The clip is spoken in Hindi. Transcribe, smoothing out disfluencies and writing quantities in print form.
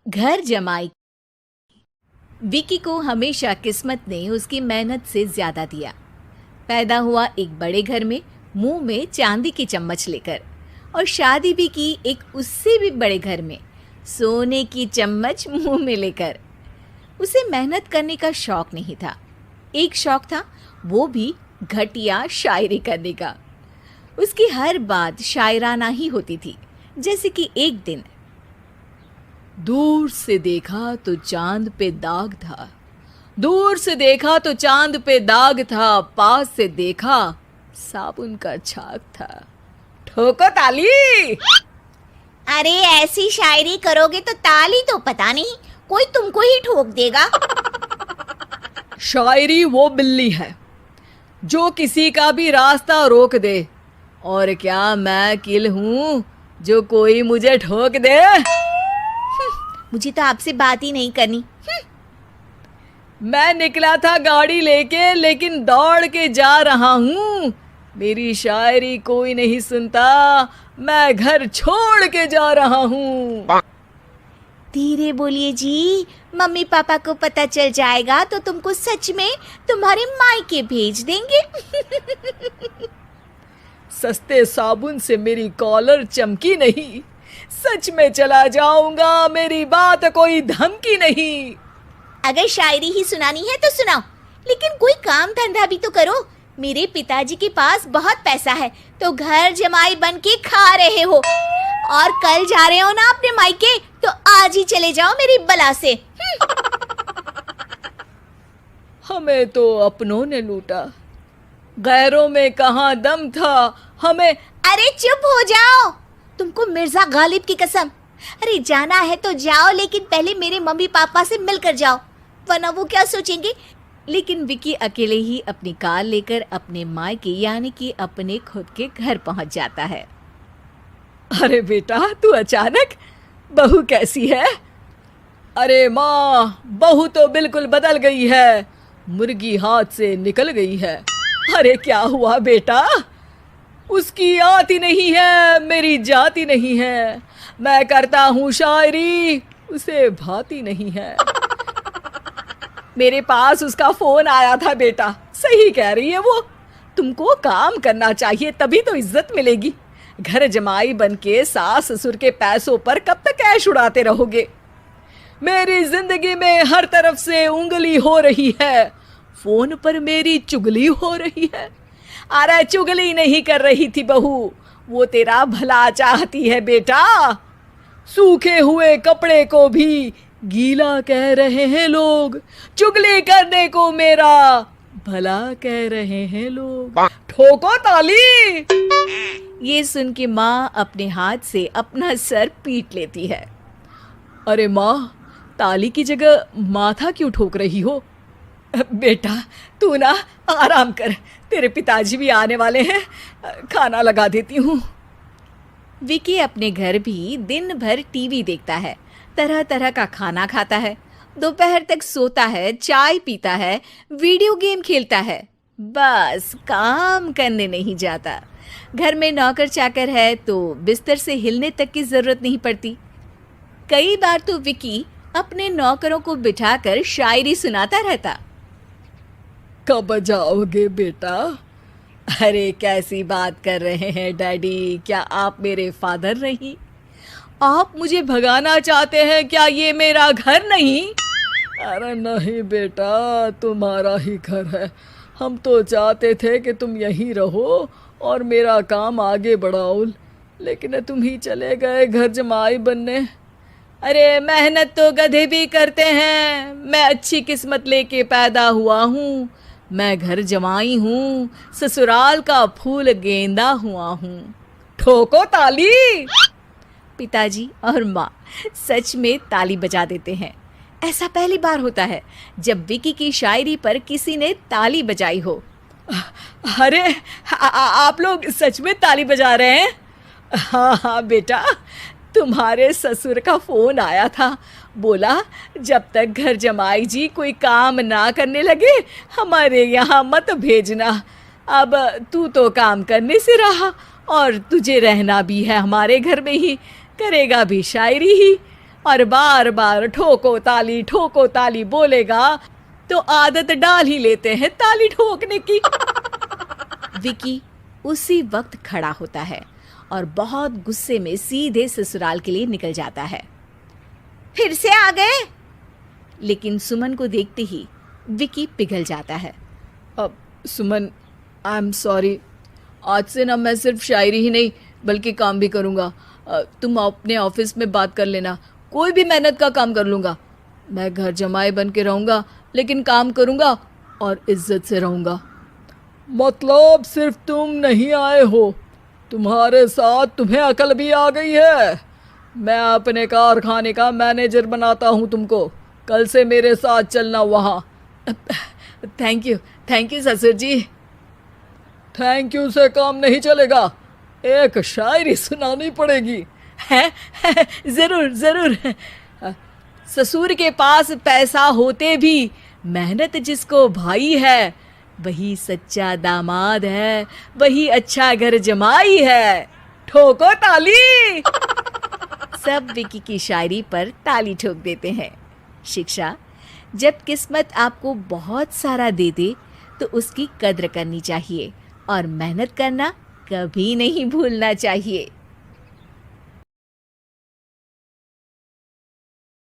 घर जमाई। विकी को हमेशा किस्मत ने उसकी मेहनत से ज्यादा दिया। पैदा हुआ एक बड़े घर में, मुंह में चांदी की चम्मच लेकर, और शादी भी की एक उससे भी बड़े घर में, सोने की चम्मच मुंह में लेकर। उसे मेहनत करने का शौक नहीं था। एक शौक था, वो भी घटिया शायरी करने का। उसकी हर बात शायराना ही होती थी। जैसे कि एक दिन, दूर से देखा तो चांद पे दाग था, दूर से देखा तो चांद पे दाग था, पास से देखा साबुन का छाग था। ठोको ताली। अरे ऐसी शायरी करोगे तो ताली तो पता नहीं, कोई तुमको ही ठोक देगा। शायरी वो बिल्ली है जो किसी का भी रास्ता रोक दे, और क्या मैं किल हूं जो कोई मुझे ठोक दे। मुझे तो आपसे बात ही नहीं करनी। मैं निकला था गाड़ी लेके, लेकिन दौड़ के जा रहा हूँ। मेरी शायरी कोई नहीं सुनता, मैं घर छोड़ के जा रहा हूँ। धीरे बोलिए जी, मम्मी पापा को पता चल जाएगा तो तुमको सच में तुम्हारे मायके भेज देंगे। सस्ते साबुन से मेरी कॉलर चमकी नहीं, सच में चला जाऊंगा, मेरी बात कोई धमकी नहीं। अगर शायरी ही सुनानी है तो सुनाओ, लेकिन कोई काम धंधा भी तो करो। मेरे पिताजी के पास बहुत पैसा है, तो घर जमाई बन के खा रहे हो, और कल जा रहे हो ना अपने मायके, तो आज ही चले जाओ मेरी बला से। हमें तो अपनों ने लूटा, गैरों में कहाँ दम था हमें। अरे चुप हो जाओ, तुमको मिर्जा गालिब की कसम। अरे जाना है तो जाओ, लेकिन पहले मेरे मम्मी पापा से मिलकर जाओ, वरना वो क्या सोचेंगे। लेकिन विकी अकेले ही अपनी कार लेकर अपने मायके यानी कि अपने खुद के घर पहुंच जाता है। अरे बेटा, तू अचानक, बहू कैसी है? अरे माँ, बहू तो बिल्कुल बदल गई है, मुर्गी हाथ से निकल गई है। अरे क्या हुआ बेटा? उसकी आती नहीं है, मेरी जाती नहीं है। मैं करता हूँ शायरी, उसे भाती नहीं है। मेरे पास उसका फोन आया था बेटा, सही कह रही है वो। तुमको काम करना चाहिए, तभी तो इज्जत मिलेगी। घर जमाई बनके सास ससुर के पैसों पर कब तक ऐश उड़ाते रहोगे? मेरी जिंदगी में हर तरफ से उंगली हो रही है, फोन पर मेरी चुगली हो रही है। अरे चुगली नहीं कर रही थी बहू, वो तेरा भला चाहती है बेटा। सूखे हुए कपड़े को भी गीला कह रहे हैं लोग, चुगली करने को मेरा भला कह रहे हैं लोग। ठोको ताली। ये सुन के माँ अपने हाथ से अपना सर पीट लेती है। अरे माँ, ताली की जगह माथा क्यों ठोक रही हो? बेटा तू ना आराम कर, तेरे पिताजी भी आने वाले हैं, खाना लगा देती हूँ। विकी अपने घर भी दिन भर टीवी देखता है, तरह तरह का खाना खाता है, दोपहर तक सोता है, चाय पीता है, वीडियो गेम खेलता है, बस काम करने नहीं जाता। घर में नौकर चाकर है तो बिस्तर से हिलने तक की जरूरत नहीं पड़ती। कई बार तो विकी अपने नौकरों को बिठाकर शायरी सुनाता रहता। कब जाओगे बेटा? अरे कैसी बात कर रहे हैं डैडी, क्या आप मेरे फादर नहीं? आप मुझे भगाना चाहते हैं क्या? ये मेरा घर नहीं। अरे नहीं बेटा, तुम्हारा ही घर है। हम तो चाहते थे कि तुम यहीं रहो और मेरा काम आगे बढ़ाओ, लेकिन तुम ही चले गए घर जमाई बनने। अरे मेहनत तो गधे भी करते हैं, मैं अच्छी किस्मत लेके पैदा हुआ हूँ, मैं घर जमाई हूँ, ससुराल का फूल गेंदा हुआ हूँ। ठोको ताली। पिताजी और माँ सच में ताली बजा देते हैं। ऐसा पहली बार होता है जब विकी की शायरी पर किसी ने ताली बजाई हो। अरे आप लोग सच में ताली बजा रहे हैं? हाँ हाँ बेटा, तुम्हारे ससुर का फोन आया था, बोला जब तक घर जमाई जी कोई काम ना करने लगे हमारे यहाँ मत भेजना। अब तू तो काम करने से रहा और तुझे रहना भी है हमारे घर में ही, करेगा भी शायरी ही। और बार बार ठोको ताली बोलेगा तो आदत डाल ही लेते हैं ताली ठोकने की। विकी उसी वक्त खड़ा होता है और बहुत गुस्से में सीधे ससुराल के लिए निकल जाता है। फिर से आ गए? लेकिन सुमन को देखते ही विकी पिघल जाता है। अब सुमन, आई एम सॉरी, आज से ना मैं सिर्फ शायरी ही नहीं बल्कि काम भी करूँगा। तुम अपने ऑफिस में बात कर लेना, कोई भी मेहनत का काम कर लूँगा। मैं घर जमाई बन के रहूँगा लेकिन काम करूँगा और इज्जत से रहूँगा। मतलब सिर्फ तुम नहीं आए हो, तुम्हारे साथ तुम्हें अकल भी आ गई है। मैं अपने कारखाने का मैनेजर बनाता हूँ तुमको, कल से मेरे साथ चलना वहाँ। थैंक यू ससुर जी। थैंक यू से काम नहीं चलेगा, एक शायरी सुनानी पड़ेगी। है? जरूर। ससुर के पास पैसा होते भी मेहनत जिसको भाई है, वही सच्चा दामाद है, वही अच्छा घर जमाई है। ठोको ताली। सब विकी की शायरी पर ताली ठोक देते हैं। शिक्षा: जब किस्मत आपको बहुत सारा दे दे तो उसकी कद्र करनी चाहिए और मेहनत करना कभी नहीं भूलना चाहिए।